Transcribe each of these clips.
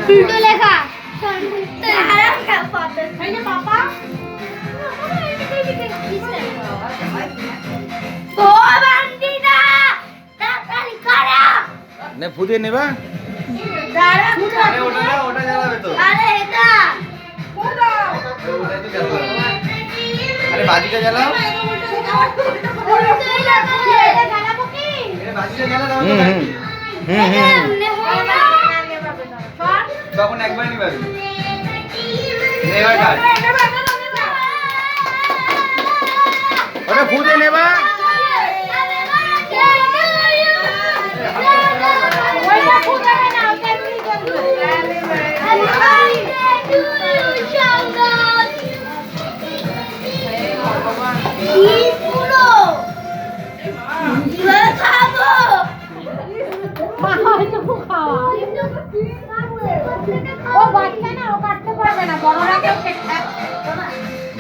উল্টো লেখা ফুদিয়ে নেবা আরে বাজিটা জ্বালাও তখন একবার নিবা ওটা ফুদিয়ে নেবা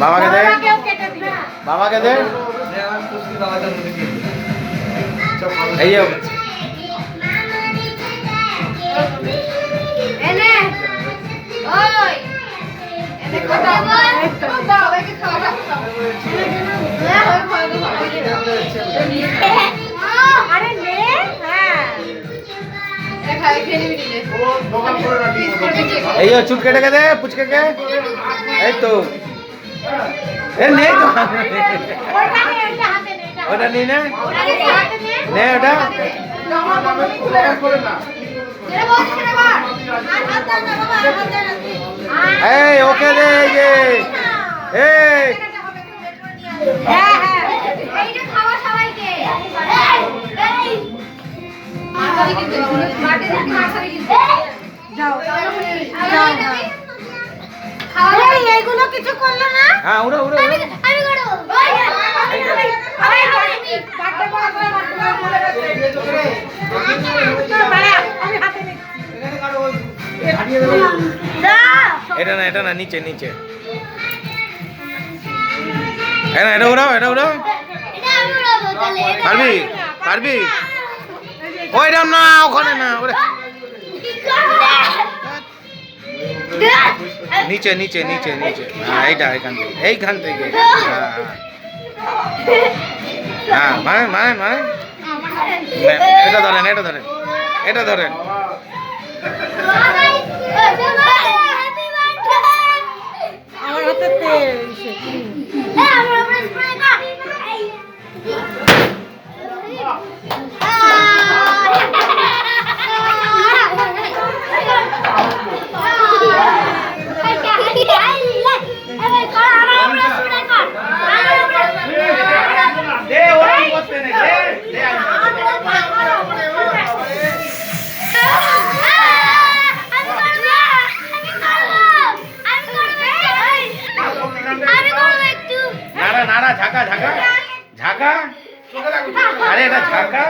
বাবাকে দে বাবাকে দে এই এই চুল কেটে কে দে পুচকে কে এই তো এ নেই তো ওটা নেই না নে ওটা এই ওকে দে এই যে এই এইগুলো কিছু করলো না। হ্যাঁ উড়ো উড়ো আমি করব এটা না নিচে নিচে এটা উড়াও এটা উড়াও পারবি পারবি ওইটা না ওখানে না ওরে নিচে নিচে নিচে নিচে হ্যাঁ এইখান থেকে হ্যাঁ মানে মানে মানে এটা ধরেন এটা ধরেন এটা ধরেন আমার হাতে তেল নাড়া নাড়া ঝাঁকা ঝাঁকা ঝাঁকা আরে এটা ঝাঁকা